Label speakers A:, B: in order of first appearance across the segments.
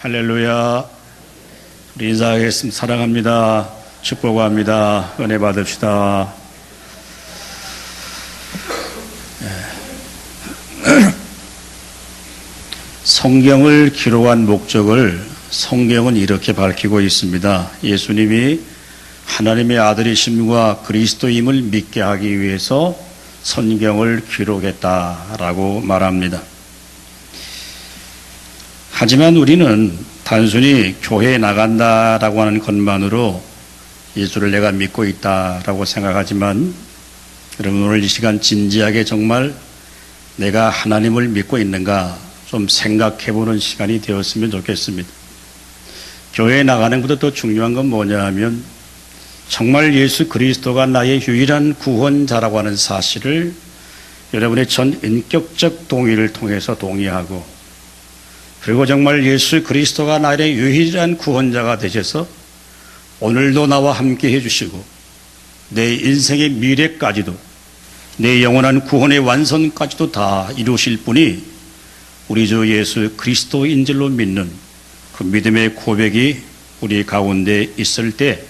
A: 할렐루야. 우리 인사하겠습니다. 사랑합니다. 축복합니다. 은혜 받읍시다. 성경을 기록한 목적을 성경은 이렇게 밝히고 있습니다. 예수님이 하나님의 아들이심과 그리스도임을 믿게 하기 위해서 성경을 기록했다라고 말합니다. 하지만 우리는 단순히 교회에 나간다라고 하는 것만으로 예수를 내가 믿고 있다라고 생각하지만, 여러분 오늘 이 시간 진지하게 정말 내가 하나님을 믿고 있는가 좀 생각해보는 시간이 되었으면 좋겠습니다. 교회에 나가는 것보다 더 중요한 건 뭐냐 하면, 정말 예수 그리스도가 나의 유일한 구원자라고 하는 사실을 여러분의 전 인격적 동의를 통해서 동의하고, 그리고 정말 예수 그리스도가 나의 유일한 구원자가 되셔서 오늘도 나와 함께 해주시고 내 인생의 미래까지도, 내 영원한 구원의 완성까지도 다 이루실 분이 우리 주 예수 그리스도인 줄로 믿는 그 믿음의 고백이 우리 가운데 있을 때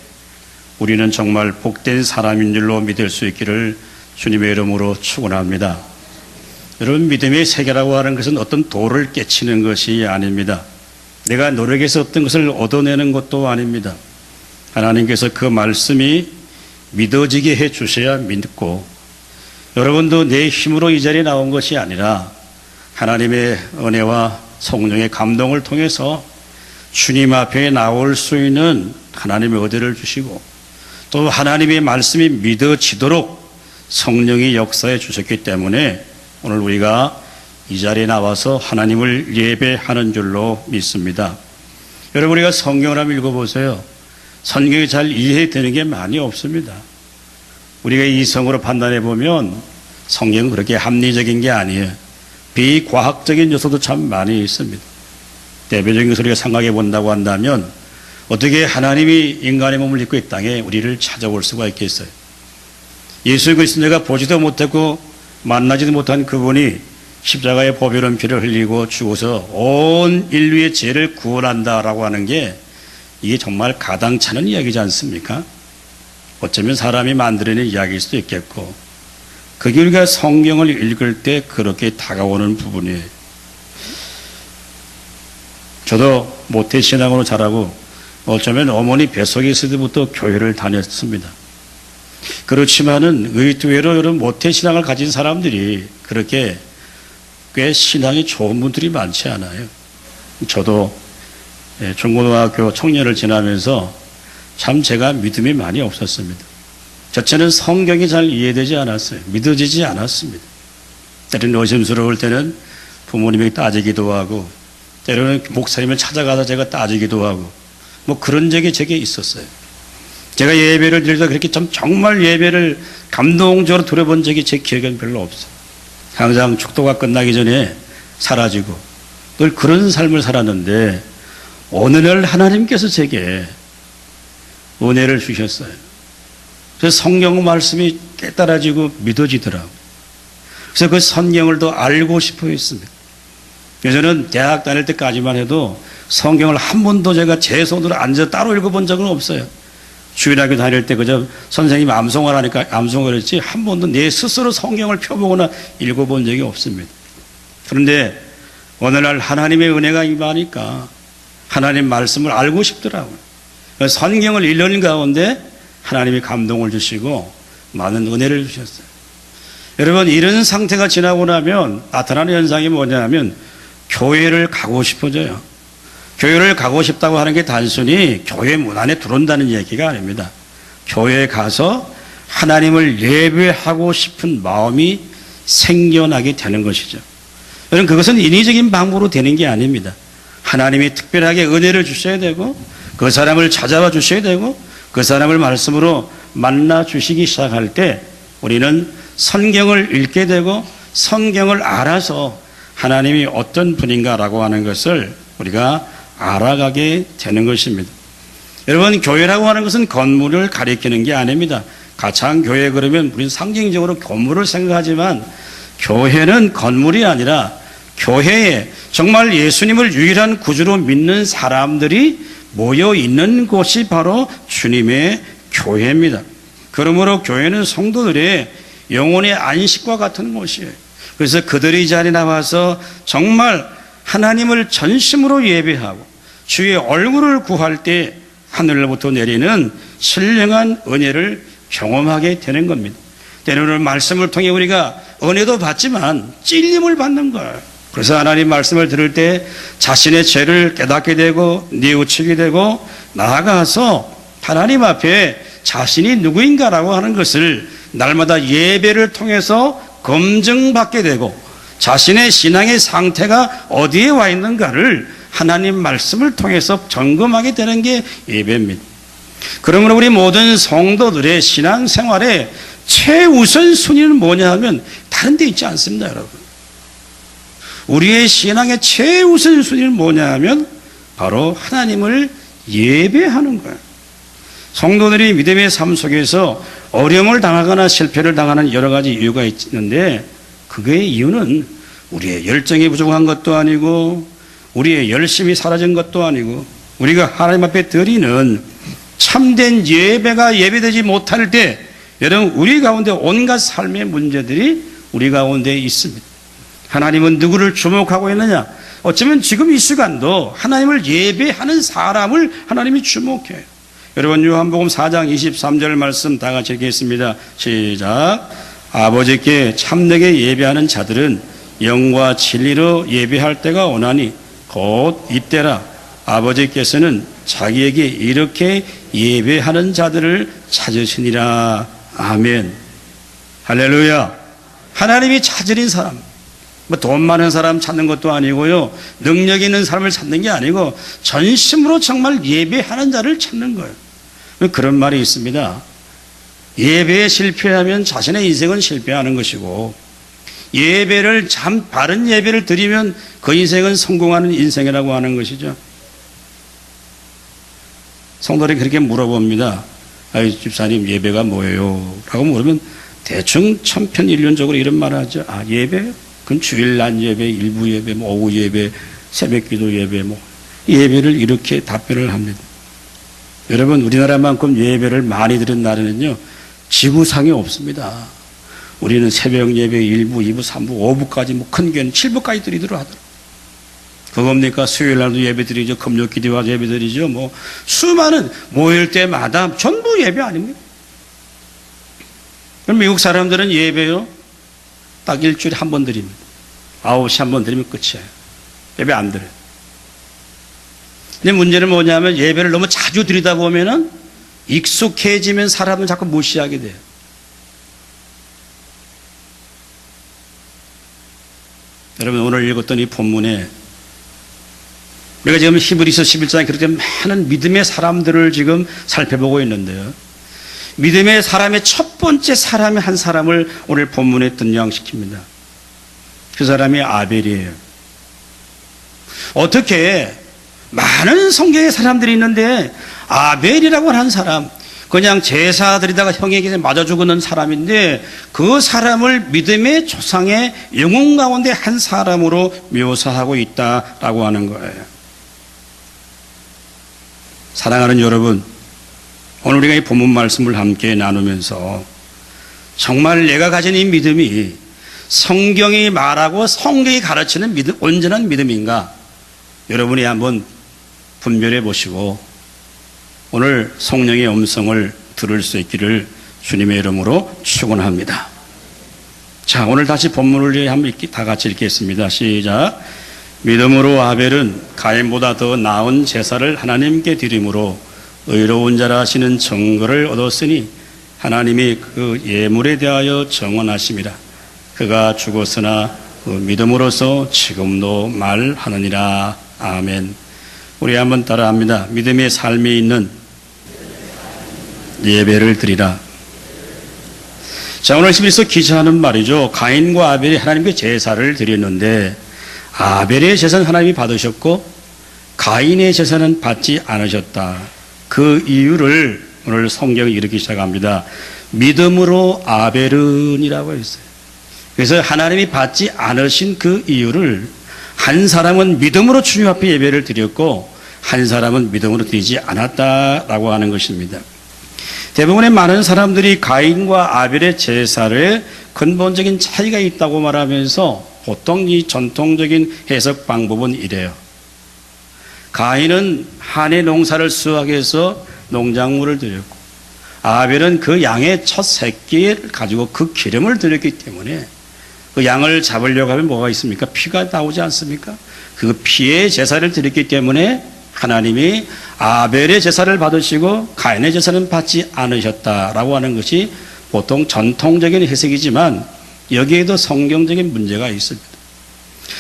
A: 우리는 정말 복된 사람인 줄로 믿을 수 있기를 주님의 이름으로 축원합니다. 여러분, 믿음의 세계라고 하는 것은 어떤 도를 깨치는 것이 아닙니다. 내가 노력해서 어떤 것을 얻어내는 것도 아닙니다. 하나님께서 그 말씀이 믿어지게 해 주셔야 믿고, 여러분도 내 힘으로 이 자리에 나온 것이 아니라 하나님의 은혜와 성령의 감동을 통해서 주님 앞에 나올 수 있는 하나님의 은혜를 주시고, 또 하나님의 말씀이 믿어지도록 성령이 역사해 주셨기 때문에 오늘 우리가 이 자리에 나와서 하나님을 예배하는 줄로 믿습니다. 여러분, 우리가 성경을 한번 읽어보세요. 성경이 잘 이해되는 게 많이 없습니다. 우리가 이성으로 판단해 보면 성경은 그렇게 합리적인 게 아니에요. 비과학적인 요소도 참 많이 있습니다. 대표적인 것을 우리가 생각해 본다고 한다면, 어떻게 하나님이 인간의 몸을 입고 이 땅에 우리를 찾아올 수가 있겠어요? 예수 그리스도 내가 보지도 못했고 만나지도 못한 그분이 십자가의 보배로운 피를 흘리고 죽어서 온 인류의 죄를 구원한다라고 하는 게, 이게 정말 가당찮은 이야기지 않습니까? 어쩌면 사람이 만들어낸 이야기일 수도 있겠고, 그게 우리가 성경을 읽을 때 그렇게 다가오는 부분이에요. 저도 모태신앙으로 자라고 어쩌면 어머니 뱃속에 있을 때부터 교회를 다녔습니다. 그렇지만은 의외로 여러분 모태신앙을 가진 사람들이 그렇게 꽤 신앙이 좋은 분들이 많지 않아요. 저도 중고등학교 청년을 지나면서 참 제가 믿음이 많이 없었습니다. 자체는 성경이 잘 이해되지 않았어요. 믿어지지 않았습니다. 때로는 의심스러울 때는 부모님에게 따지기도 하고, 때로는 목사님을 찾아가서 제가 따지기도 하고, 뭐 그런 적이 제게 있었어요. 제가 예배를 드리다 그렇게 정말 예배를 감동적으로 들어본 적이 제 기억에는 별로 없어요. 항상 축도가 끝나기 전에 사라지고 늘 그런 삶을 살았는데, 어느 날 하나님께서 제게 은혜를 주셨어요. 그래서 성경 말씀이 깨달아지고 믿어지더라고요. 그래서 그 성경을 더 알고 싶어 했습니다. 그래서 저는 대학 다닐 때까지만 해도 성경을 한 번도 제가 제 손으로 앉아 따로 읽어본 적은 없어요. 주일학교 다닐 때 그저 선생님이 암송을 하니까 암송을 했지, 한 번도 내 스스로 성경을 펴보거나 읽어본 적이 없습니다. 그런데 어느 날 하나님의 은혜가 임하니까 하나님 말씀을 알고 싶더라고요. 성경을 읽는 가운데 하나님이 감동을 주시고 많은 은혜를 주셨어요. 여러분, 이런 상태가 지나고 나면 나타나는 현상이 뭐냐면 교회를 가고 싶어져요. 교회를 가고 싶다고 하는 게 단순히 교회 문 안에 들어온다는 얘기가 아닙니다. 교회에 가서 하나님을 예배하고 싶은 마음이 생겨나게 되는 것이죠. 여러분, 그것은 인위적인 방법으로 되는 게 아닙니다. 하나님이 특별하게 은혜를 주셔야 되고, 그 사람을 찾아와 주셔야 되고, 그 사람을 말씀으로 만나 주시기 시작할 때 우리는 성경을 읽게 되고 성경을 알아서 하나님이 어떤 분인가라고 하는 것을 우리가 알아가게 되는 것입니다. 여러분, 교회라고 하는 것은 건물을 가리키는 게 아닙니다. 가창 교회 그러면 우리는 상징적으로 건물을 생각하지만, 교회는 건물이 아니라 교회에 정말 예수님을 유일한 구주로 믿는 사람들이 모여 있는 곳이 바로 주님의 교회입니다. 그러므로 교회는 성도들의 영혼의 안식과 같은 곳이에요. 그래서 그들이 이 자리에 나와서 정말 하나님을 전심으로 예배하고 주의 얼굴을 구할 때 하늘로부터 내리는 신령한 은혜를 경험하게 되는 겁니다. 때로는 말씀을 통해 우리가 은혜도 받지만 찔림을 받는 거예요. 그래서 하나님 말씀을 들을 때 자신의 죄를 깨닫게 되고 뉘우치게 되고 나아가서 하나님 앞에 자신이 누구인가라고 하는 것을 날마다 예배를 통해서 검증받게 되고 자신의 신앙의 상태가 어디에 와 있는가를 하나님 말씀을 통해서 점검하게 되는 게 예배입니다. 그러므로 우리 모든 성도들의 신앙생활에 최우선 순위는 뭐냐 하면 다른 데 있지 않습니다, 여러분. 우리의 신앙의 최우선 순위는 뭐냐 하면 바로 하나님을 예배하는 거예요. 성도들이 믿음의 삶 속에서 어려움을 당하거나 실패를 당하는 여러 가지 이유가 있는데 그의 이유는 우리의 열정이 부족한 것도 아니고 우리의 열심이 사라진 것도 아니고 우리가 하나님 앞에 드리는 참된 예배가 예배되지 못할 때 여러분 우리 가운데 온갖 삶의 문제들이 우리 가운데 있습니다. 하나님은 누구를 주목하고 있느냐? 어쩌면 지금 이 시간도 하나님을 예배하는 사람을 하나님이 주목해요. 여러분 요한복음 4장 23절 말씀 다 같이 읽겠습니다. 시작. 아버지께 참되게 예배하는 자들은 영과 진리로 예배할 때가 오나니 곧 이때라. 아버지께서는 자기에게 이렇게 예배하는 자들을 찾으시니라. 아멘. 할렐루야. 하나님이 찾으린 사람, 뭐 돈 많은 사람 찾는 것도 아니고요, 능력 있는 사람을 찾는 게 아니고 전심으로 정말 예배하는 자를 찾는 거예요. 그런 말이 있습니다. 예배에 실패하면 자신의 인생은 실패하는 것이고 예배를 참 바른 예배를 드리면 그 인생은 성공하는 인생이라고 하는 것이죠. 성도들이 그렇게 물어봅니다. 아이 집사님 예배가 뭐예요? 라고 물으면 대충 천편일률적으로 이런 말을 하죠. 아 예배? 그건 주일 낮 예배, 일부 예배, 뭐 오후 예배, 새벽기도 예배, 뭐 예배를 이렇게 답변을 합니다. 여러분 우리나라만큼 예배를 많이 드린 나라는요 지구상에 없습니다. 우리는 새벽 예배 1부, 2부, 3부, 5부까지 뭐 큰 교회는 7부까지 드리도록 하더라고요. 그겁니까? 수요일 날도 예배 드리죠. 금요 기도와 예배 드리죠. 뭐 수많은 모일 때마다 전부 예배 아닙니까? 그럼 미국 사람들은 예배요 딱 일주일에 한 번 드립니다. 9시 한 번 드리면 끝이에요. 예배 안 드려요. 근데 문제는 뭐냐면 예배를 너무 자주 드리다 보면은 익숙해지면 사람은 자꾸 무시하게 돼요. 여러분 오늘 읽었던 이 본문에 우리가 지금 히브리서 11장에 그렇게 많은 믿음의 사람들을 지금 살펴보고 있는데요. 믿음의 사람의 첫 번째 사람의 한 사람을 오늘 본문에 등장시킵니다. 그 사람이 아벨이에요. 어떻게 많은 성경의 사람들이 있는데 아벨이라고 하는 사람, 그냥 제사 드리다가 형에게 맞아 죽는 사람인데 그 사람을 믿음의 조상의 영혼 가운데 한 사람으로 묘사하고 있다라고 하는 거예요. 사랑하는 여러분, 오늘 우리가 이 본문 말씀을 함께 나누면서 정말 내가 가진 이 믿음이 성경이 말하고 성경이 가르치는 믿음, 온전한 믿음인가? 여러분이 한번 분별해 보시고 오늘 성령의 음성을 들을 수 있기를 주님의 이름으로 축원합니다. 자, 오늘 다시 본문을 한번 다 같이 읽겠습니다. 시작. 믿음으로 아벨은 가인보다 더 나은 제사를 하나님께 드림으로 의로운 자라 하시는 증거를 얻었으니 하나님이 그 예물에 대하여 정언하심이라. 그가 죽었으나 그 믿음으로서 지금도 말하느니라. 아멘. 우리 한번 따라합니다. 믿음의 삶에 있는 예배를 드리라. 자, 오늘 히브리서 기자하는 말이죠. 가인과 아벨이 하나님께 제사를 드렸는데 아벨의 제사는 하나님이 받으셨고 가인의 제사는 받지 않으셨다. 그 이유를 오늘 성경이 이렇게 시작합니다. 믿음으로 아벨은이라고 했어요. 그래서 하나님이 받지 않으신 그 이유를 한 사람은 믿음으로 주님 앞에 예배를 드렸고 한 사람은 믿음으로 드리지 않았다라고 하는 것입니다. 대부분의 많은 사람들이 가인과 아벨의 제사를 근본적인 차이가 있다고 말하면서 보통 이 전통적인 해석 방법은 이래요. 가인은 한 해 농사를 수확해서 농작물을 드렸고 아벨은 그 양의 첫 새끼를 가지고 그 기름을 드렸기 때문에 그 양을 잡으려고 하면 뭐가 있습니까? 피가 나오지 않습니까? 그 피의 제사를 드렸기 때문에 하나님이 아벨의 제사를 받으시고 가인의 제사는 받지 않으셨다라고 하는 것이 보통 전통적인 해석이지만 여기에도 성경적인 문제가 있습니다.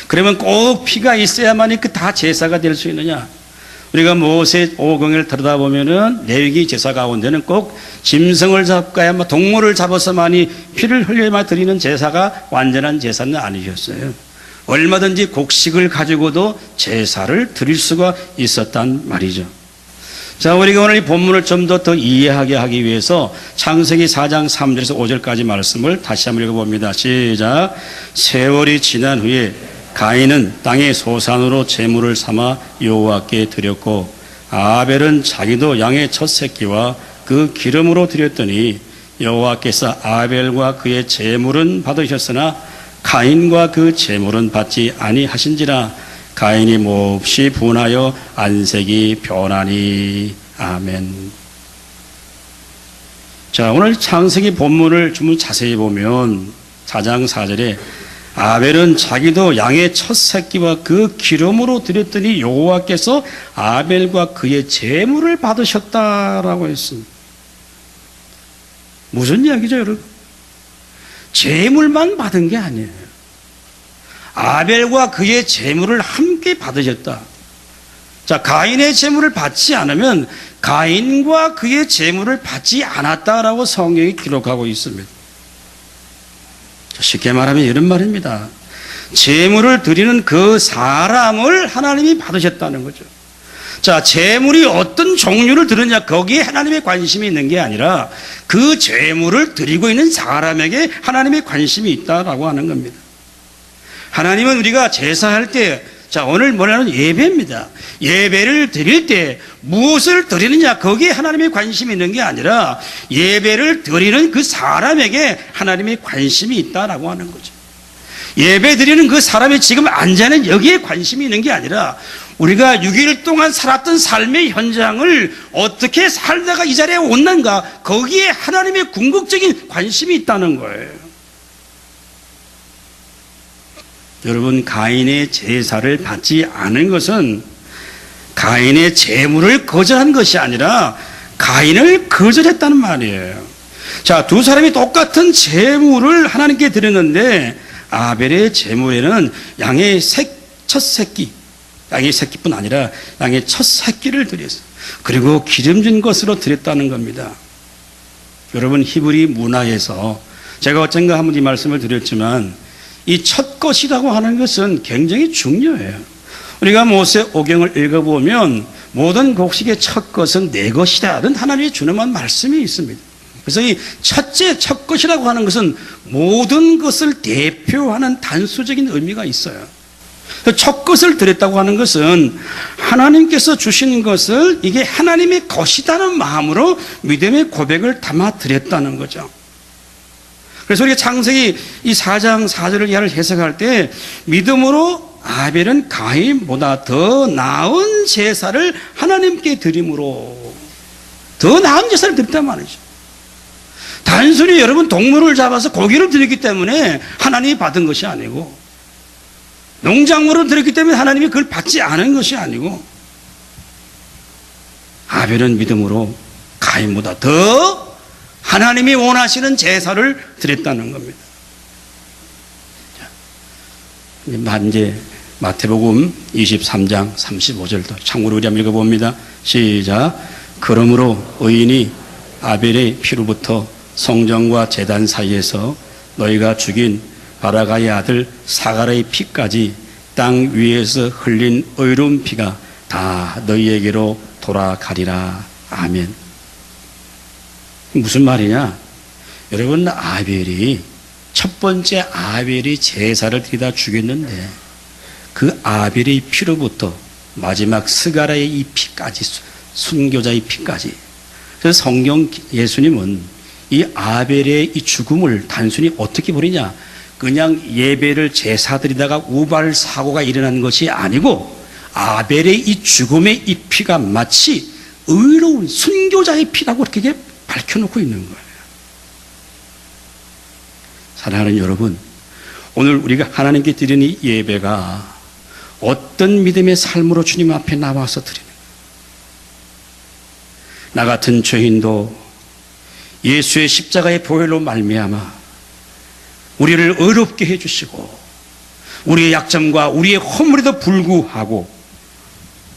A: 그러면 꼭 피가 있어야만이 그 다 제사가 될 수 있느냐? 우리가 모세 오경을 들여다보면은 레위기 제사 가운데는 꼭 짐승을 잡거나 동물을 잡아서만이 피를 흘려야만 드리는 제사가 완전한 제사는 아니셨어요. 얼마든지 곡식을 가지고도 제사를 드릴 수가 있었단 말이죠. 자, 우리가 오늘 이 본문을 좀 더 이해하게 하기 위해서 창세기 4장 3절에서 5절까지 말씀을 다시 한번 읽어봅니다. 시작. 세월이 지난 후에 가인은 땅의 소산으로 제물을 삼아 여호와께 드렸고 아벨은 자기도 양의 첫 새끼와 그 기름으로 드렸더니 여호와께서 아벨과 그의 제물은 받으셨으나 가인과 그 제물은 받지 아니하신지라. 가인이 몹시 분하여 안색이 변하니. 아멘. 자, 오늘 창세기 본문을 좀 자세히 보면 4장 4절에 아벨은 자기도 양의 첫 새끼와 그 기름으로 드렸더니 여호와께서 아벨과 그의 제물을 받으셨다라고 했습니다. 무슨 이야기죠, 여러분? 제물만 받은 게 아니에요. 아벨과 그의 제물을 함께 받으셨다. 자, 가인의 제물을 받지 않으면 가인과 그의 제물을 받지 않았다라고 성경이 기록하고 있습니다. 쉽게 말하면 이런 말입니다. 제물을 드리는 그 사람을 하나님이 받으셨다는 거죠. 자, 제물이 어떤 종류를 드느냐, 거기에 하나님의 관심이 있는 게 아니라 그 제물을 드리고 있는 사람에게 하나님의 관심이 있다라고 하는 겁니다. 하나님은 우리가 제사할 때, 자, 오늘 뭐냐면 예배입니다. 예배를 드릴 때 무엇을 드리느냐, 거기에 하나님의 관심이 있는 게 아니라 예배를 드리는 그 사람에게 하나님의 관심이 있다라고 하는 거죠. 예배 드리는 그 사람이 지금 앉아있는 여기에 관심이 있는 게 아니라 우리가 6일 동안 살았던 삶의 현장을 어떻게 살다가 이 자리에 온는가, 거기에 하나님의 궁극적인 관심이 있다는 거예요. 여러분, 가인의 제사를 받지 않은 것은 가인의 제물을 거절한 것이 아니라 가인을 거절했다는 말이에요. 자, 두 사람이 똑같은 제물을 하나님께 드렸는데 아벨의 제물에는 양의 첫 새끼, 양의 새끼뿐 아니라 양의 첫 새끼를 드렸어요. 그리고 기름진 것으로 드렸다는 겁니다. 여러분, 히브리 문화에서 제가 어쩐가 한번 이 말씀을 드렸지만 이 첫 것이라고 하는 것은 굉장히 중요해요. 우리가 모세 오경을 읽어보면 모든 곡식의 첫 것은 내 것이라는 하나님이 주는 말씀이 있습니다. 그래서 이 첫째 첫 것이라고 하는 것은 모든 것을 대표하는 단수적인 의미가 있어요. 첫 것을 드렸다고 하는 것은 하나님께서 주신 것을 이게 하나님의 것이라는 마음으로 믿음의 고백을 담아 드렸다는 거죠. 그래서 우리가 창세기 이 4장 4절을 해석할 때 믿음으로 아벨은 가인보다 더 나은 제사를 하나님께 드림으로 더 나은 제사를 드렸단 말이죠. 단순히 여러분 동물을 잡아서 고기를 드렸기 때문에 하나님이 받은 것이 아니고, 농작물을 드렸기 때문에 하나님이 그걸 받지 않은 것이 아니고, 아벨은 믿음으로 가인보다 더 하나님이 원하시는 제사를 드렸다는 겁니다. 이제 마태복음 23장 35절도 참고로 우리 한번 읽어봅니다. 시작. 그러므로 의인이 아벨의 피로부터 성전과 제단 사이에서 너희가 죽인 바라가의 아들 사가라의 피까지 땅 위에서 흘린 의로운 피가 다 너희에게로 돌아가리라. 아멘. 무슨 말이냐? 여러분, 아벨이 첫 번째 아벨이 제사를 드리다 죽였는데 그 아벨의 피로부터 마지막 스가랴의 이 피까지, 순교자의 피까지. 그래서 성경 예수님은 이 아벨의 이 죽음을 단순히 어떻게 보느냐, 그냥 예배를 제사 드리다가 우발 사고가 일어난 것이 아니고 아벨의 이 죽음의 이 피가 마치 의로운 순교자의 피라고 이렇게 밝혀놓고 있는 거예요. 사랑하는 여러분, 오늘 우리가 하나님께 드리는 이 예배가 어떤 믿음의 삶으로 주님 앞에 나와서 드리는 거예요. 나 같은 죄인도 예수의 십자가의 보혈로 말미암아 우리를 의롭게 해주시고 우리의 약점과 우리의 허물에도 불구하고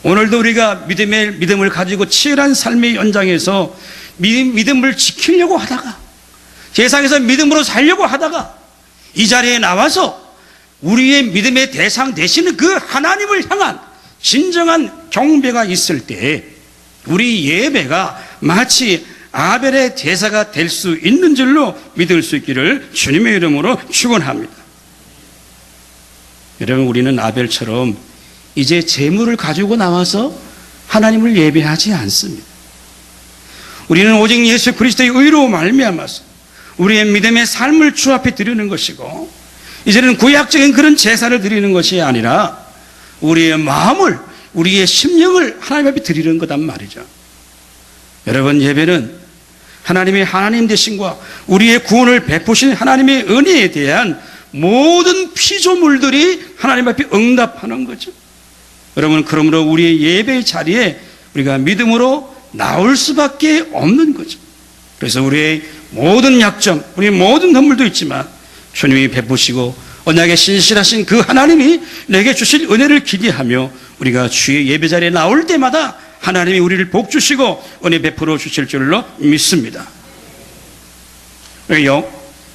A: 오늘도 우리가 믿음을 가지고 치열한 삶의 연장에서 믿음을 지키려고 하다가 세상에서 믿음으로 살려고 하다가 이 자리에 나와서 우리의 믿음의 대상 되시는 그 하나님을 향한 진정한 경배가 있을 때 우리 예배가 마치 아벨의 제사가 될 수 있는 줄로 믿을 수 있기를 주님의 이름으로 축원합니다. 여러분, 우리는 아벨처럼 이제 재물을 가지고 나와서 하나님을 예배하지 않습니다. 우리는 오직 예수 그리스도의 의로 말미암아서 우리의 믿음의 삶을 주 앞에 드리는 것이고, 이제는 구약적인 그런 제사를 드리는 것이 아니라 우리의 마음을, 우리의 심령을 하나님 앞에 드리는 거단 말이죠. 여러분, 예배는 하나님의 하나님 되심과 우리의 구원을 베푸신 하나님의 은혜에 대한 모든 피조물들이 하나님 앞에 응답하는 거죠. 여러분, 그러므로 우리의 예배의 자리에 우리가 믿음으로 나올 수밖에 없는 거죠. 그래서 우리의 모든 약점, 우리의 모든 허물도 있지만 주님이 베푸시고 언약에 신실하신 그 하나님이 내게 주실 은혜를 기대하며 우리가 주의 예배 자리에 나올 때마다 하나님이 우리를 복 주시고 은혜 베풀어 주실 줄로 믿습니다.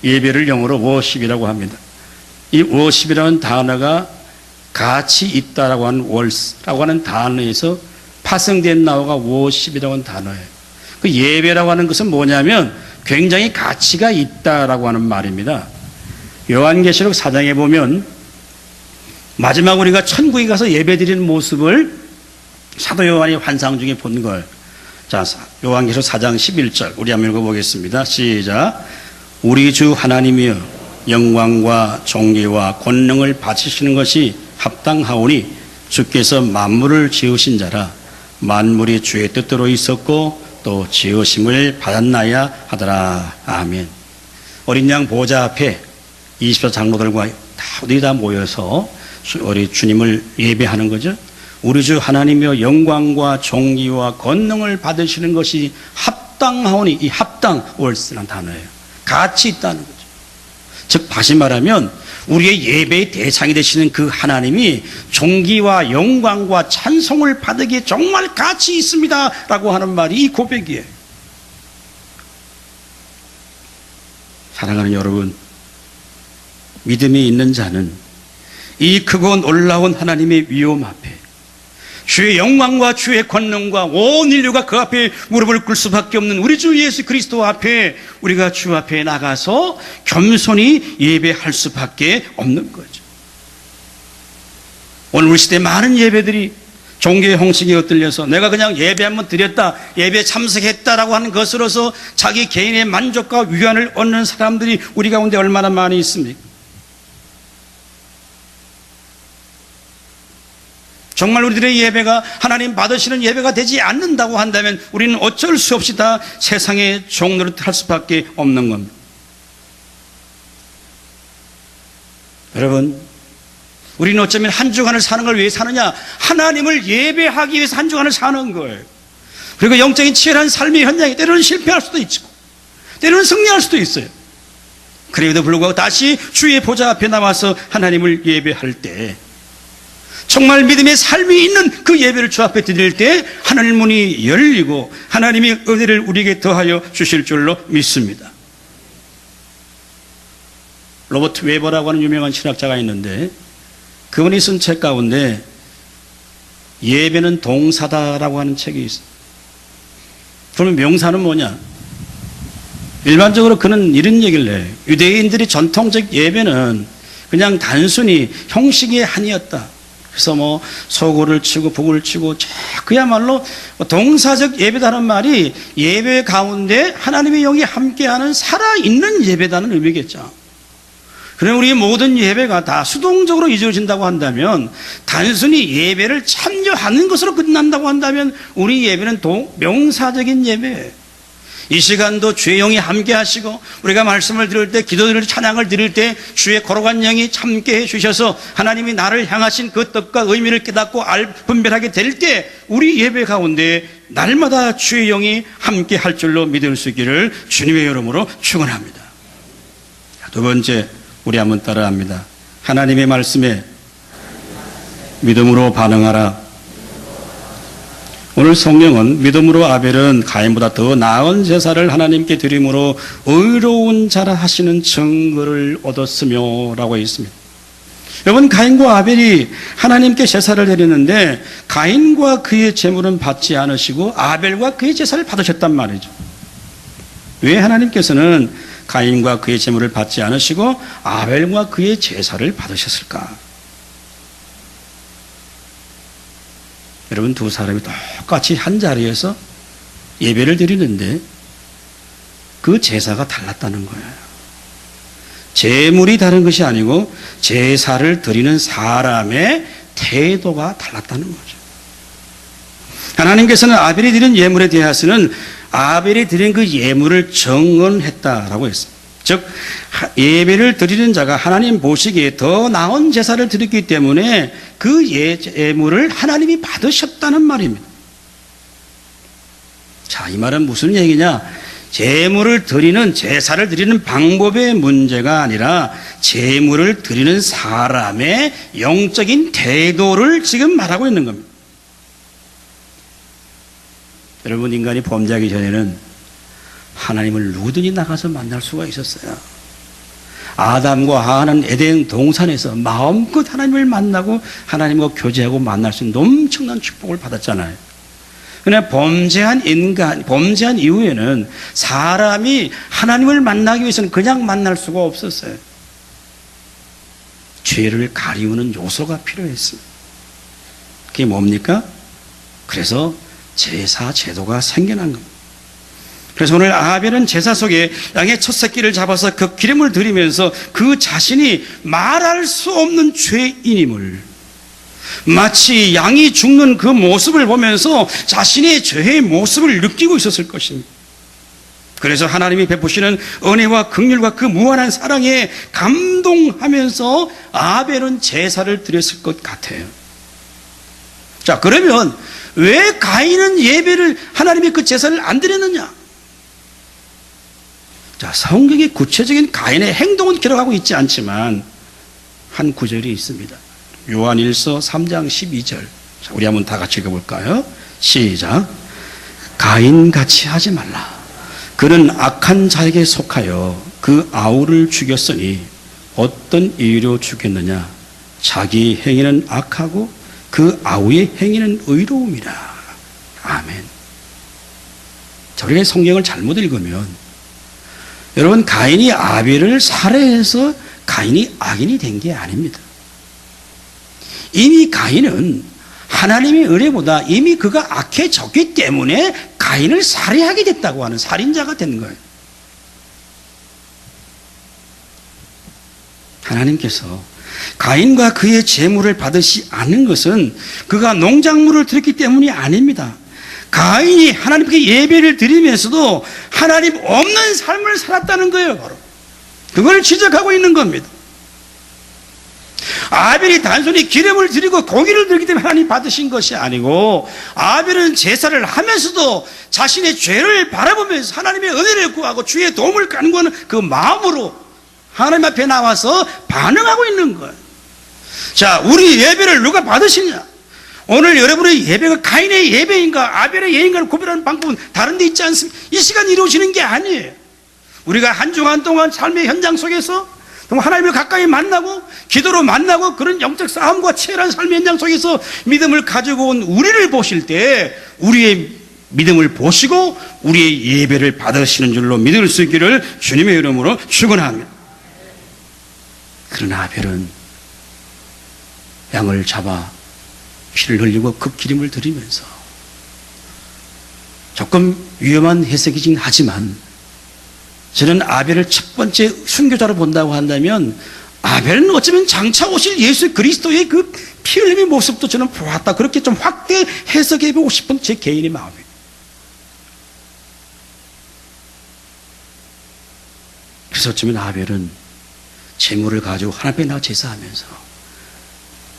A: 예배를 영어로 워십이라고 합니다. 이 워십이라는 단어가 가치 있다라고 하는 월스라고 하는 단어에서 파생된 나오가 워십이라고 하는 단어예요. 그 예배라고 하는 것은 뭐냐면 굉장히 가치가 있다라고 하는 말입니다. 요한계시록 4장에 보면 마지막 우리가 천국에 가서 예배드리는 모습을 사도 요한이 환상 중에 본 걸. 자, 요한계시록 4장 11절 우리 한번 읽어보겠습니다. 시작. 우리 주 하나님이여 영광과 존귀와 권능을 바치시는 것이 합당하오니 주께서 만물을 지으신 자라. 만물이 주의 뜻대로 있었고 또 지으심을 받았나야 하더라. 아멘. 어린 양 보좌 앞에 24 장로들과 다 모여서 우리 주님을 예배하는 거죠. 우리 주 하나님이여 영광과 존귀와 권능을 받으시는 것이 합당하오니, 이 합당 월스라는 단어예요. 가치 있다는 거죠. 즉 다시 말하면 우리의 예배의 대상이 되시는 그 하나님이 존귀와 영광과 찬송을 받으기에 정말 가치 있습니다 라고 하는 말이 이 고백이에요. 사랑하는 여러분, 믿음이 있는 자는 이 크고 놀라운 하나님의 위엄 앞에 주의 영광과 주의 권능과 온 인류가 그 앞에 무릎을 꿇을 수밖에 없는 우리 주 예수 그리스도 앞에 우리가 주 앞에 나가서 겸손히 예배할 수밖에 없는 거죠. 오늘 우리 시대 많은 예배들이 종교의 형식에 엇들려서 내가 그냥 예배 한번 드렸다, 예배 참석했다라고 하는 것으로서 자기 개인의 만족과 위안을 얻는 사람들이 우리 가운데 얼마나 많이 있습니까? 정말 우리들의 예배가 하나님 받으시는 예배가 되지 않는다고 한다면 우리는 어쩔 수 없이 다 세상의 종노릇 할 수밖에 없는 겁니다. 여러분, 우리는 어쩌면 한 주간을 사는 걸 왜 사느냐? 하나님을 예배하기 위해서 한 주간을 사는 거예요. 그리고 영적인 치열한 삶의 현장에 때로는 실패할 수도 있고 때로는 승리할 수도 있어요. 그럼에도 불구하고 다시 주의 보좌 앞에 나와서 하나님을 예배할 때 정말 믿음의 삶이 있는 그 예배를 주 앞에 드릴 때 하늘 문이 열리고 하나님의 은혜를 우리에게 더하여 주실 줄로 믿습니다. 로버트 웨버라고 하는 유명한 신학자가 있는데 그분이 쓴 책 가운데 예배는 동사다라고 하는 책이 있어요. 그러면 명사는 뭐냐? 일반적으로 그는 이런 얘기를 해요. 유대인들이 전통적 예배는 그냥 단순히 형식의 한이었다. 그래서 뭐 소고를 치고 북을 치고 그야말로 동사적 예배다는 말이 예배 가운데 하나님의 영이 함께하는 살아있는 예배다는 의미겠죠. 그럼 우리 모든 예배가 다 수동적으로 이루어진다고 한다면, 단순히 예배를 참여하는 것으로 끝난다고 한다면 우리 예배는 명사적인 예배예요. 이 시간도 주의 영이 함께 하시고, 우리가 말씀을 들을 때, 기도를 찬양을 드릴 때 주의 거룩한 영이 함께 해 주셔서 하나님이 나를 향하신 그 뜻과 의미를 깨닫고 분별하게 될 때 우리 예배 가운데 날마다 주의 영이 함께 할 줄로 믿을 수 있기를 주님의 이름으로 축원합니다. 두 번째, 우리 한번 따라합니다. 하나님의 말씀에 믿음으로 반응하라. 오늘 성령은 믿음으로 아벨은 가인보다 더 나은 제사를 하나님께 드림으로 의로운 자라 하시는 증거를 얻었으며 라고 있습니다. 여러분, 가인과 아벨이 하나님께 제사를 드렸는데 가인과 그의 제물은 받지 않으시고 아벨과 그의 제사를 받으셨단 말이죠. 왜 하나님께서는 가인과 그의 제물을 받지 않으시고 아벨과 그의 제사를 받으셨을까? 여러분, 두 사람이 똑같이 한 자리에서 예배를 드리는데 그 제사가 달랐다는 거예요. 제물이 다른 것이 아니고 제사를 드리는 사람의 태도가 달랐다는 거죠. 하나님께서는 아벨이 드린 예물에 대해서는 아벨이 드린 그 예물을 정언했다라고 했습니다. 즉, 예배를 드리는 자가 하나님 보시기에 더 나은 제사를 드렸기 때문에 그 예물을 하나님이 받으셨다는 말입니다. 자, 이 말은 무슨 얘기냐? 제물을 드리는, 제사를 드리는 방법의 문제가 아니라 제물을 드리는 사람의 영적인 태도를 지금 말하고 있는 겁니다. 여러분, 인간이 범죄하기 전에는 하나님을 누구든지 나가서 만날 수가 있었어요. 아담과 하와는 에덴 동산에서 마음껏 하나님을 만나고 하나님과 교제하고 만날 수 있는 엄청난 축복을 받았잖아요. 그러나 범죄한 이후에는 사람이 하나님을 만나기 위해서는 그냥 만날 수가 없었어요. 죄를 가리우는 요소가 필요했습니다. 그게 뭡니까? 그래서 제사 제도가 생겨난 겁니다. 그래서 오늘 아벨은 제사 속에 양의 첫 새끼를 잡아서 그 기름을 드리면서 그 자신이 말할 수 없는 죄인임을, 마치 양이 죽는 그 모습을 보면서 자신의 죄의 모습을 느끼고 있었을 것입니다. 그래서 하나님이 베푸시는 은혜와 긍휼과 그 무한한 사랑에 감동하면서 아벨은 제사를 드렸을 것 같아요. 자, 그러면 왜 가인은 예배를, 하나님의 그 제사를 안 드렸느냐? 자, 성경의 구체적인 가인의 행동은 기록하고 있지 않지만 한 구절이 있습니다. 요한일서 3장 12절. 자, 우리 한번 다 같이 읽어볼까요? 시작. 가인같이 하지 말라. 그는 악한 자에게 속하여 그 아우를 죽였으니 어떤 이유로 죽였느냐? 자기 행위는 악하고 그 아우의 행위는 의로움이라. 아멘. 자, 우리가 성경을 잘못 읽으면 여러분, 가인이 아벨을 살해해서 가인이 악인이 된 게 아닙니다. 이미 가인은 하나님의 은혜보다 이미 그가 악해졌기 때문에 가인을 살해하게 됐다고 하는 살인자가 된 거예요. 하나님께서 가인과 그의 재물을 받으시 않은 것은 그가 농작물을 드렸기 때문이 아닙니다. 가인이 하나님께 예배를 드리면서도 하나님 없는 삶을 살았다는 거예요. 바로 그걸 지적하고 있는 겁니다. 아벨이 단순히 기름을 드리고 고기를 드리기 때문에 하나님 받으신 것이 아니고, 아벨은 제사를 하면서도 자신의 죄를 바라보면서 하나님의 은혜를 구하고 주의 도움을 간구하는 그 마음으로 하나님 앞에 나와서 반응하고 있는 거예요. 자, 우리 예배를 누가 받으시냐? 오늘 여러분의 예배가 가인의 예배인가 아벨의 예배인가를 구별하는 방법은 다른 데 있지 않습니까? 이 시간 이루어지는 게 아니에요. 우리가 한 주간 동안 삶의 현장 속에서 하나님을 가까이 만나고 기도로 만나고 그런 영적 싸움과 치열한 삶의 현장 속에서 믿음을 가지고 온 우리를 보실 때 우리의 믿음을 보시고 우리의 예배를 받으시는 줄로 믿을 수 있기를 주님의 이름으로 축원합니다. 그러나 아벨은 양을 잡아 피를 흘리고 극기름을 드리면서 조금 위험한 해석이긴 하지만 저는 아벨을 첫 번째 순교자로 본다고 한다면 아벨은 어쩌면 장차 오실 예수 그리스도의 그 피 흘림의 모습도 저는 보았다. 그렇게 좀 확대 해석해 보고 싶은 제 개인의 마음이에요. 그래서 어쩌면 아벨은 제물을 가지고 하나님 앞에 나가 제사하면서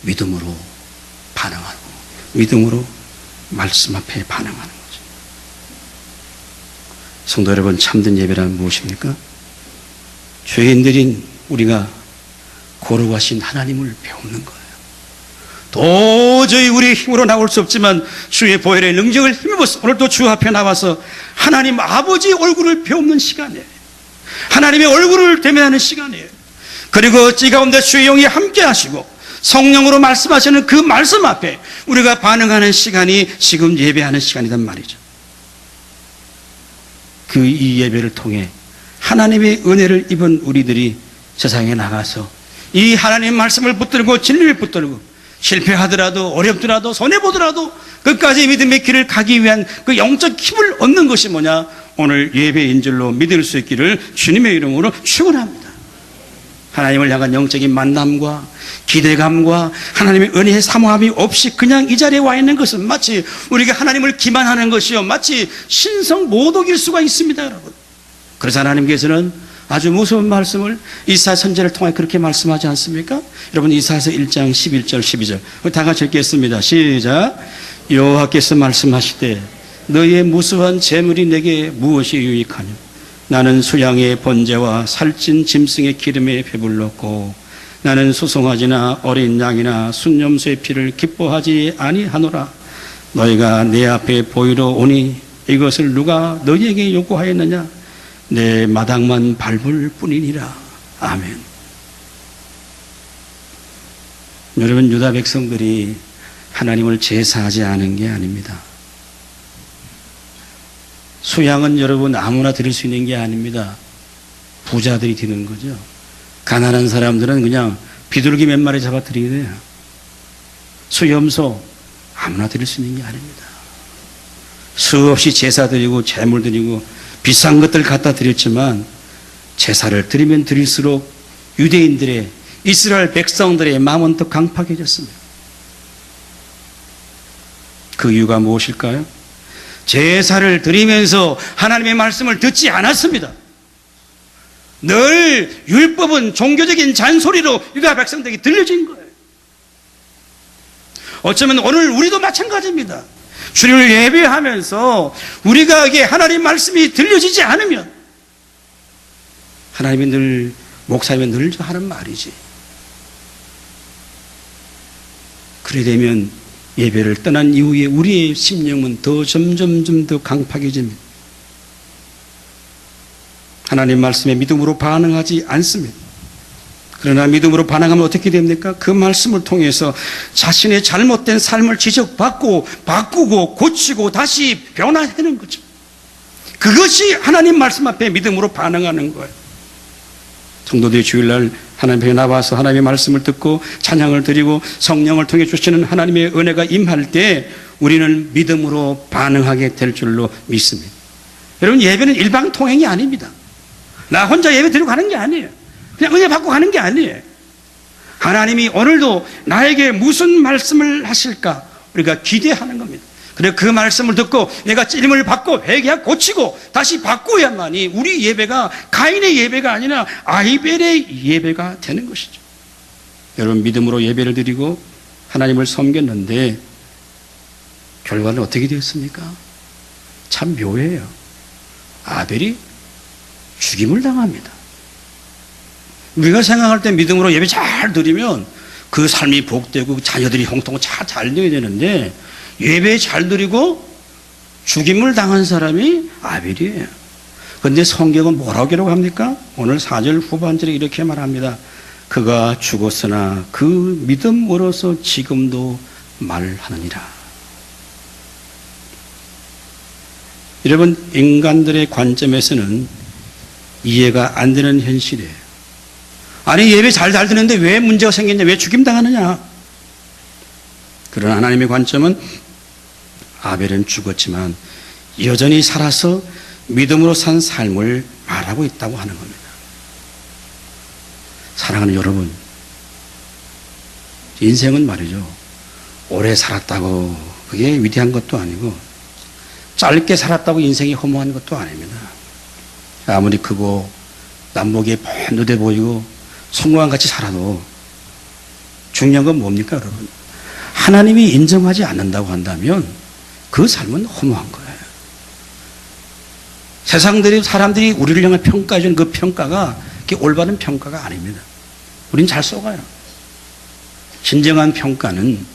A: 믿음으로 반응하고 믿음으로 말씀 앞에 반응하는 거죠. 성도 여러분, 참된 예배란 무엇입니까? 죄인들인 우리가 거룩하신 하나님을 배우는 거예요. 도저히 우리의 힘으로 나올 수 없지만 주의 보혈의 능력을 힘입어서 오늘도 주 앞에 나와서 하나님 아버지의 얼굴을 배우는 시간이에요. 하나님의 얼굴을 대면하는 시간이에요. 그리고 이 가운데 주의 영이 함께 하시고 성령으로 말씀하시는 그 말씀 앞에 우리가 반응하는 시간이 지금 예배하는 시간이란 말이죠. 그 이 예배를 통해 하나님의 은혜를 입은 우리들이 세상에 나가서 이 하나님 말씀을 붙들고 진리를 붙들고 실패하더라도 어렵더라도 손해보더라도 끝까지 믿음의 길을 가기 위한 그 영적 힘을 얻는 것이 뭐냐? 오늘 예배인 줄로 믿을 수 있기를 주님의 이름으로 축원합니다. 하나님을 향한 영적인 만남과 기대감과 하나님의 은혜의 사모함이 없이 그냥 이 자리에 와 있는 것은 마치 우리가 하나님을 기만하는 것이요 마치 신성 모독일 수가 있습니다, 여러분. 그래서 하나님께서는 아주 무서운 말씀을 이사야 선지자를 통해 그렇게 말씀하지 않습니까? 여러분, 이사야서 1장 11절 12절 다 같이 읽겠습니다. 시작. 여호와께서 말씀하시되 너희의 무수한 재물이 내게 무엇이 유익하냐? 나는 수양의 번제와 살찐 짐승의 기름에 배불렀고 나는 수송아지나 어린 양이나 순염소의 피를 기뻐하지 아니하노라. 너희가 내 앞에 보이러 오니 이것을 누가 너희에게 요구하였느냐? 내 마당만 밟을 뿐이니라. 아멘. 여러분, 유다 백성들이 하나님을 제사하지 않은 게 아닙니다. 수양은 여러분 아무나 드릴 수 있는 게 아닙니다. 부자들이 드리는 거죠. 가난한 사람들은 그냥 비둘기 몇 마리 잡아 드리게 돼요. 수염소 아무나 드릴 수 있는 게 아닙니다. 수없이 제사 드리고 재물 드리고 비싼 것들 갖다 드렸지만 제사를 드리면 드릴수록 유대인들의 이스라엘 백성들의 마음은 더 강팍해졌습니다. 그 이유가 무엇일까요? 제사를 드리면서 하나님의 말씀을 듣지 않았습니다. 늘 율법은 종교적인 잔소리로 유다 백성들에게 들려진 거예요. 어쩌면 오늘 우리도 마찬가지입니다. 주님을 예배하면서 우리가 하나님 말씀이 들려지지 않으면 하나님이 늘 목사님이 늘 하는 말이지. 그래 되면 예배를 떠난 이후에 우리의 심령은 더 점점 더 강팍해집니다. 하나님 말씀에 믿음으로 반응하지 않습니다. 그러나 믿음으로 반응하면 어떻게 됩니까? 그 말씀을 통해서 자신의 잘못된 삶을 지적받고 바꾸고 고치고 다시 변화하는 거죠. 그것이 하나님 말씀 앞에 믿음으로 반응하는 거예요. 성도들이 주일날 하나님 앞에 나와서 하나님의 말씀을 듣고 찬양을 드리고 성령을 통해 주시는 하나님의 은혜가 임할 때 우리는 믿음으로 반응하게 될 줄로 믿습니다. 여러분, 예배는 일방통행이 아닙니다. 나 혼자 예배 드리고 가는 게 아니에요. 그냥 은혜 받고 가는 게 아니에요. 하나님이 오늘도 나에게 무슨 말씀을 하실까 우리가 기대하는 겁니다. 그래서 그 말씀을 듣고 내가 찔림을 받고 회개하고 고치고 다시 바꾸어야만이 우리 예배가 가인의 예배가 아니라 아이벨의 예배가 되는 것이죠. 여러분, 믿음으로 예배를 드리고 하나님을 섬겼는데 결과는 어떻게 되었습니까? 참 묘해요. 아벨이 죽임을 당합니다. 우리가 생각할 때 믿음으로 예배 잘 드리면 그 삶이 복되고 자녀들이 형통하고 잘 되어야 되는데 예배 잘 드리고 죽임을 당한 사람이 아벨이에요. 그런데 성경은 뭐라고 기록합니까? 오늘 4절 후반절에 이렇게 말합니다. 그가 죽었으나 그 믿음으로서 지금도 말하느니라. 여러분, 인간들의 관점에서는 이해가 안 되는 현실이에요. 아니, 예배 잘 드는데 왜 문제가 생겼냐? 왜 죽임당하느냐? 그러나 하나님의 관점은 아벨은 죽었지만 여전히 살아서 믿음으로 산 삶을 말하고 있다고 하는 겁니다. 사랑하는 여러분, 인생은 말이죠, 오래 살았다고 그게 위대한 것도 아니고 짧게 살았다고 인생이 허무한 것도 아닙니다. 아무리 크고 남보기에 번듯해 보이고 성공한 같이 살아도 중요한 건 뭡니까 여러분? 하나님이 인정하지 않는다고 한다면 그 삶은 허무한 거예요. 사람들이 우리를 향해 평가해 주는 그 평가가 그게 올바른 평가가 아닙니다. 우린 잘 속아요. 진정한 평가는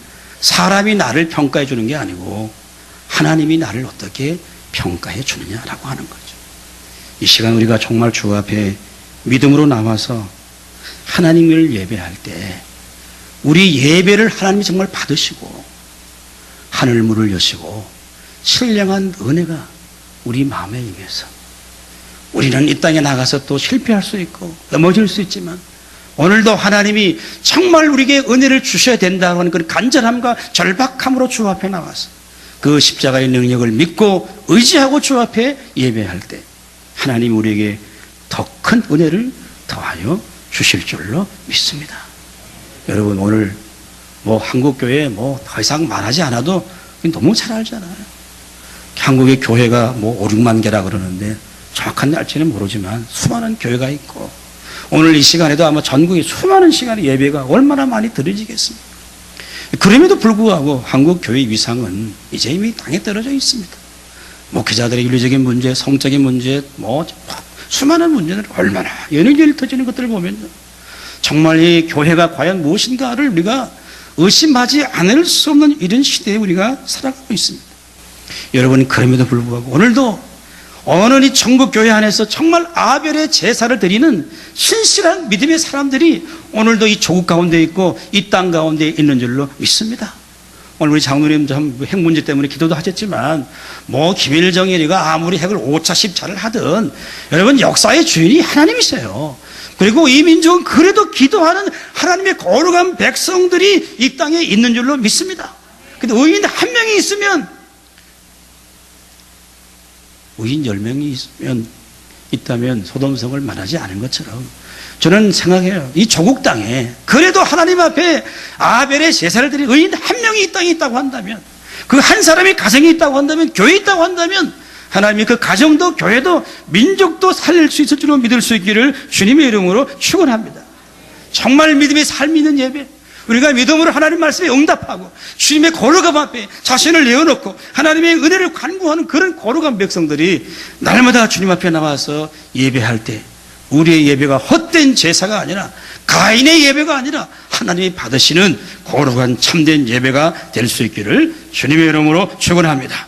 A: 사람이 나를 평가해 주는 게 아니고 하나님이 나를 어떻게 평가해 주느냐라고 하는 거죠. 이 시간 우리가 정말 주 앞에 믿음으로 나와서 하나님을 예배할 때 우리 예배를 하나님이 정말 받으시고 하늘 문을 여시고 신령한 은혜가 우리 마음에 임해서 우리는 이 땅에 나가서 또 실패할 수 있고 넘어질 수 있지만 오늘도 하나님이 정말 우리에게 은혜를 주셔야 된다고 하는 그 간절함과 절박함으로 주 앞에 나와서 그 십자가의 능력을 믿고 의지하고 주 앞에 예배할 때 하나님이 우리에게 더 큰 은혜를 더하여 주실 줄로 믿습니다. 여러분 오늘 한국교회 더 이상 말하지 않아도 너무 잘 알잖아요. 한국의 교회가 5, 6만 개라 그러는데 정확한 날짜는 모르지만 수많은 교회가 있고 오늘 이 시간에도 아마 전국에 수많은 시간의 예배가 얼마나 많이 드려지겠습니까? 그럼에도 불구하고 한국 교회 위상은 이제 이미 땅에 떨어져 있습니다. 목회자들의 윤리적인 문제, 성적인 문제, 수많은 문제들 얼마나 연일연일 터지는 것들을 보면 정말 이 교회가 과연 무엇인가를 우리가 의심하지 않을 수 없는 이런 시대에 우리가 살아가고 있습니다. 여러분 그럼에도 불구하고 오늘도 어느 이 전국 교회 안에서 정말 아벨의 제사를 드리는 신실한 믿음의 사람들이 오늘도 이 조국 가운데 있고 이 땅 가운데 있는 줄로 믿습니다. 오늘 우리 장로님 핵 문제 때문에 기도도 하셨지만 김일정일이가 아무리 핵을 5차 10차를 하든 여러분 역사의 주인이 하나님이세요. 그리고 이 민족은 그래도 기도하는 하나님의 거룩한 백성들이 이 땅에 있는 줄로 믿습니다. 근데 의인 한 명이 있으면 의인 10명이 있다면 소돔성을 말하지 않은 것처럼 저는 생각해요. 이 조국 땅에 그래도 하나님 앞에 아벨의 제사를 드린 의인 한 명이 이 땅에 있다고 한다면 그 한 사람이 가정이 있다고 한다면 교회에 있다고 한다면 하나님이 그 가정도 교회도 민족도 살릴 수 있을 줄로 믿을 수 있기를 주님의 이름으로 축원합니다. 정말 믿음의 삶이 있는 예배 우리가 믿음으로 하나님 말씀에 응답하고 주님의 거룩함 앞에 자신을 내어놓고 하나님의 은혜를 간구하는 그런 거룩한 백성들이 날마다 주님 앞에 나와서 예배할 때 우리의 예배가 헛된 제사가 아니라 가인의 예배가 아니라 하나님이 받으시는 거룩한 참된 예배가 될 수 있기를 주님의 이름으로 축원합니다.